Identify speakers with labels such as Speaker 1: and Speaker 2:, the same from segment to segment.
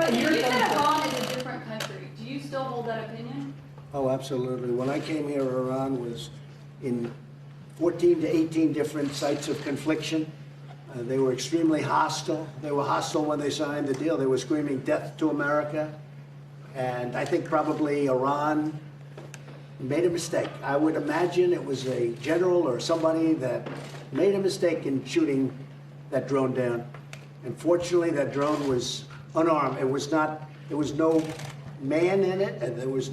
Speaker 1: But you said Iran is a different country. Do you still hold that opinion?
Speaker 2: Oh, absolutely. When I came here, Iran was in 14 to 18 different sites of confliction. They were extremely hostile. They were hostile when they signed the deal. They were screaming death to America. And I think probably Iran made a mistake. I would imagine it was a general or somebody that made a mistake in shooting that drone down. And fortunately, that drone was unarmed. It was no man in it, and it was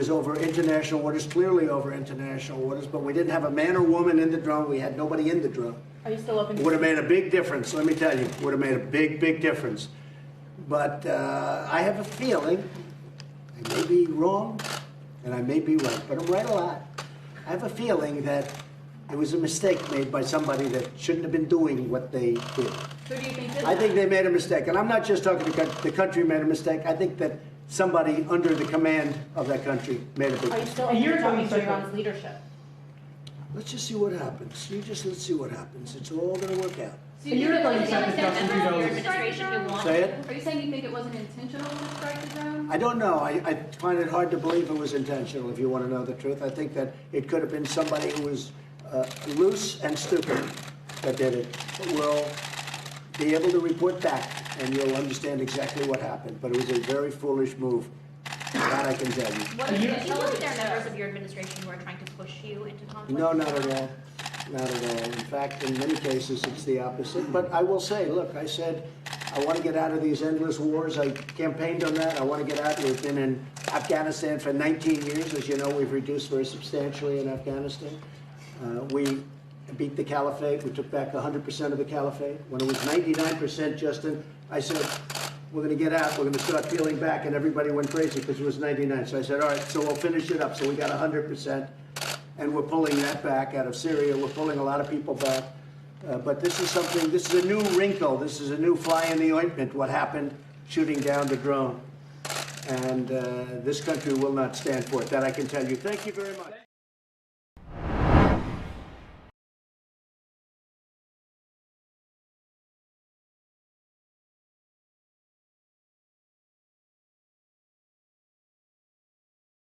Speaker 2: over international waters, clearly over international waters, but we didn't have a man or woman in the drone. We had nobody in the drone.
Speaker 3: Are you still open to
Speaker 2: Would have made a big difference, let me tell you. Would have made a big, big difference. But I have a feeling, I may be wrong, and I may be right, but I'm right a lot. I have a feeling that it was a mistake made by somebody that shouldn't have been doing what they did.
Speaker 1: So do you think
Speaker 2: I think they made a mistake, and I'm not just talking the country made a mistake. I think that somebody under the command of that country made a big
Speaker 3: Are you
Speaker 2: mistake.
Speaker 3: still open to talking to Iran's leadership?
Speaker 2: Let's just see what happens. Let's see what happens. It's all going to work out.
Speaker 1: So you think it was intentional?
Speaker 4: administration who wanted
Speaker 2: Say it?
Speaker 1: Are you saying you think it wasn't intentional to strike the drone?
Speaker 2: I don't know. I find it hard to believe it was intentional, if you want to know the truth. I think that it could have been somebody who was loose and stupid that did it. But we'll be able to report back, and you'll understand exactly what happened. But it was a very foolish move. That I can tell you.
Speaker 4: What do you feel like there are members of your administration who are trying to push you into conflict?
Speaker 2: No, not at all. Not at all. In fact, in many cases, it's the opposite. But I will say, look, I said, I want to get out of these endless wars. I campaigned on that. I want to get out. We've been in Afghanistan for 19 years. As you know, we've reduced very substantially in Afghanistan. We beat the caliphate. We took back 100% of the caliphate. When it was 99%, Justin, I said, we're going to get out. We're going to start peeling back. And everybody went crazy because it was 99. So I said, all right, so we'll finish it up. So we got 100%. And we're pulling that back out of Syria. We're pulling a lot of people back. But this is something, this is a new wrinkle. This is a new fly in the ointment, what happened shooting down the drone. And this country will not stand for it. That I can tell you. Thank you very much.